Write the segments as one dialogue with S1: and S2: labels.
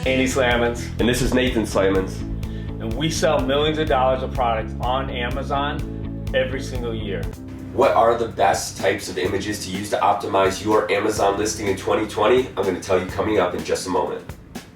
S1: Andy Slamans,
S2: And this is Nathan Slamans.
S1: and we sell millions of dollars of products on Amazon every single year.
S2: What are the best types of images to use to optimize your Amazon listing in 2020? I'm going to tell you coming up in just a moment.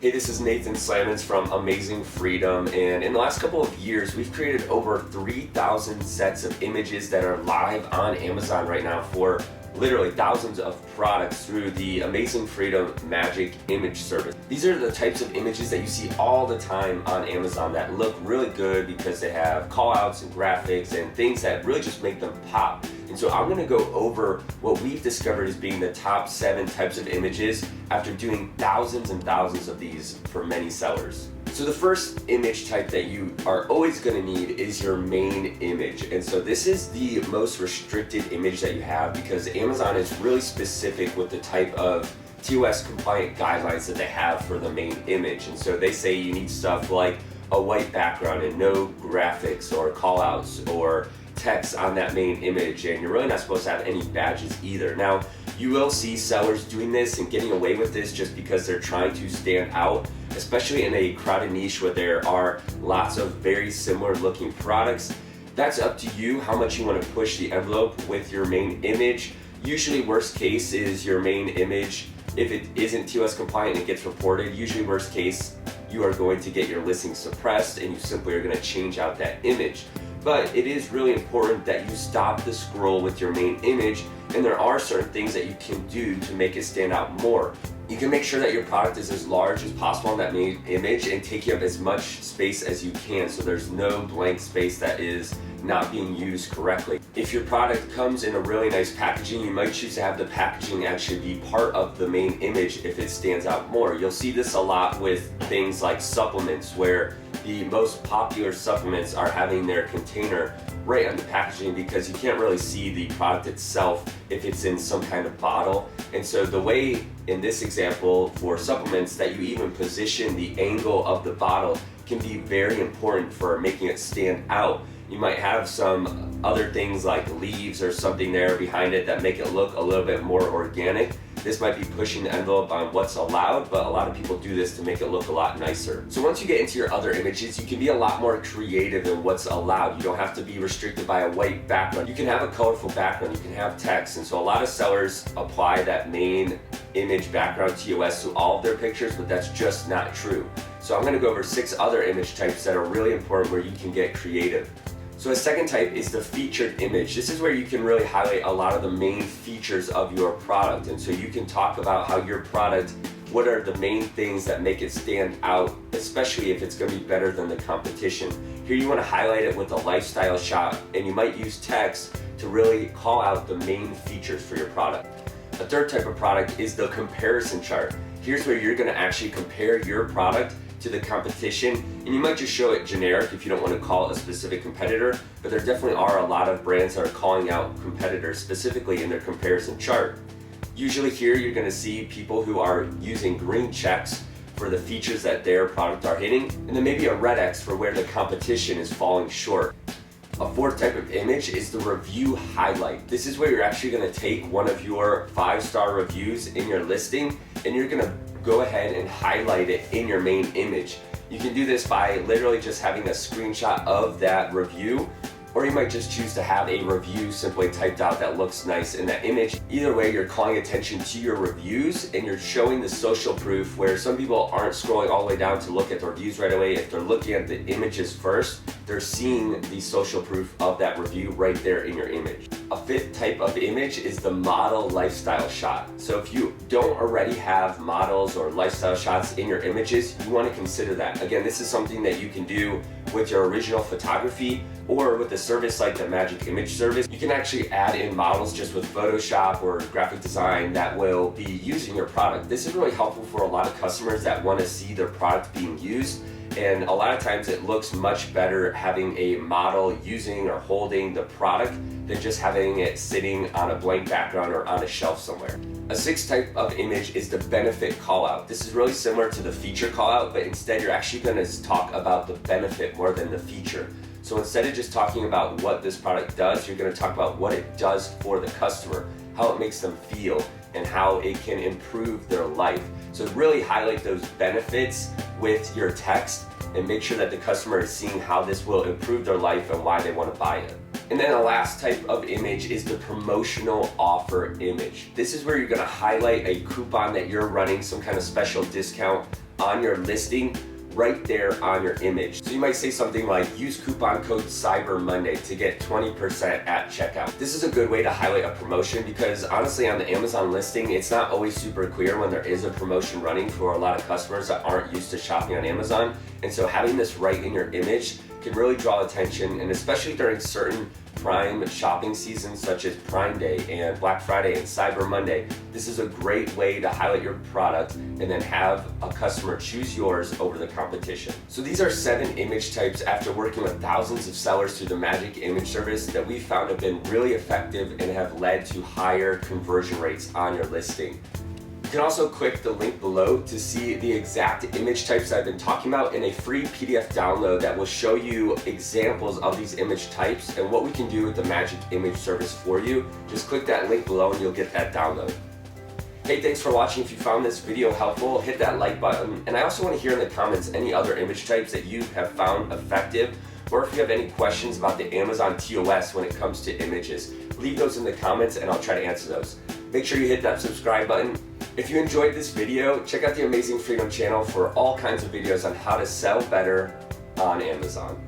S2: Hey, this is Nathan Slamans from Amazing Freedom, and in the last couple of years, we've created over 3,000 sets of images that are live on Amazon right now for literally thousands of products through the Amazing Freedom Magic Image Service. These are the types of images that you see all the time on Amazon that look really good because they have callouts and graphics and things that really just make them pop. And so I'm going to go over what we've discovered as being the top 7 types of images after doing thousands and thousands of these for many sellers. So the first image type that you are always going to need is your main image. And so this is the most restricted image that you have because Amazon is really specific with the type of TOS compliant guidelines that they have for the main image. And so they say you need stuff like a white background and no graphics or callouts or text on that main image, and you're really not supposed to have any badges either. Now, you will see sellers doing this and getting away with this just because they're trying to stand out, especially in a crowded niche where there are lots of very similar looking products. That's up to you how much you want to push the envelope with your main image. Usually worst case is your main image, if it isn't TOS compliant and it gets reported, usually worst case you are going to get your listing suppressed and you simply are going to change out that image. But it is really important that you stop the scroll with your main image, and there are certain things that you can do to make it stand out more. You can make sure that your product is as large as possible on that main image and taking up as much space as you can so there's no blank space that is not being used correctly. If your product comes in a really nice packaging, you might choose to have the packaging actually be part of the main image if it stands out more. You'll see this a lot with things like supplements, where the most popular supplements are having their container right on the packaging because you can't really see the product itself if it's in some kind of bottle. And so the way in this example for supplements that you even position the angle of the bottle can be very important for making it stand out. You might have some other things like leaves or something there behind it that make it look a little bit more organic. This might be pushing the envelope on what's allowed, but a lot of people do this to make it look a lot nicer. So once you get into your other images, you can be a lot more creative in what's allowed. You don't have to be restricted by a white background. You can have a colorful background, you can have text, and so a lot of sellers apply that main image background TOS to all of their pictures, but that's just not true. So I'm gonna go over 6 other image types that are really important where you can get creative. So a second type is the featured image. This is where you can really highlight a lot of the main features of your product. And so you can talk about how your product, what are the main things that make it stand out, especially if it's gonna be better than the competition. Here you wanna highlight it with a lifestyle shot, and you might use text to really call out the main features for your product. A third type of product is the comparison chart. Here's where you're gonna actually compare your product to the competition, and you might just show it generic if you don't want to call it a specific competitor, but there definitely are a lot of brands that are calling out competitors specifically in their comparison chart. Usually here you're going to see people who are using green checks for the features that their product are hitting, and then maybe a red X for where the competition is falling short. A fourth type of image is the review highlight. This is where you're actually going to take one of your 5-star reviews in your listing and you're going to go ahead and highlight it in your main image. You can do this by literally just having a screenshot of that review, or you might just choose to have a review simply typed out that looks nice in that image. Either way, you're calling attention to your reviews and you're showing the social proof where some people aren't scrolling all the way down to look at the reviews right away. If they're looking at the images first, they're seeing the social proof of that review right there in your image. A fifth type of image is the model lifestyle shot. So if you don't already have models or lifestyle shots in your images, you want to consider that. Again, this is something that you can do with your original photography or with a service like the Magic Image Service. You can actually add in models just with Photoshop or graphic design that will be using your product. This is really helpful for a lot of customers that want to see their product being used. And a lot of times it looks much better having a model using or holding the product than just having it sitting on a blank background or on a shelf somewhere. A sixth type of image is the benefit callout. This is really similar to the feature callout, but instead you're actually going to talk about the benefit more than the feature. So instead of just talking about what this product does, you're going to talk about what it does for the customer, how it makes them feel, and how it can improve their life. So really highlight those benefits with your text and make sure that the customer is seeing how this will improve their life and why they want to buy it. And then the last type of image is the promotional offer image. This is where you're going to highlight a coupon that you're running, some kind of special discount on your listing right there on your image. So you might say something like, use coupon code Cyber Monday to get 20% at checkout. This is a good way to highlight a promotion because honestly on the Amazon listing, it's not always super clear when there is a promotion running for a lot of customers that aren't used to shopping on Amazon. And so having this right in your image can really draw attention, and especially during certain prime shopping seasons such as Prime Day and Black Friday and Cyber Monday, this is a great way to highlight your product and then have a customer choose yours over the competition. So these are 7 image types after working with thousands of sellers through the Magic Image Service that we found have been really effective and have led to higher conversion rates on your listing. You can also click the link below to see the exact image types I've been talking about in a free PDF download that will show you examples of these image types and what we can do with the Magic Image Service for you. Just click that link below and you'll get that download. Hey, thanks for watching. If you found this video helpful, hit that like button. And I also want to hear in the comments any other image types that you have found effective, or if you have any questions about the Amazon TOS when it comes to images. Leave those in the comments and I'll try to answer those. Make sure you hit that subscribe button. If you enjoyed this video, check out the Amazing Freedom channel for all kinds of videos on how to sell better on Amazon.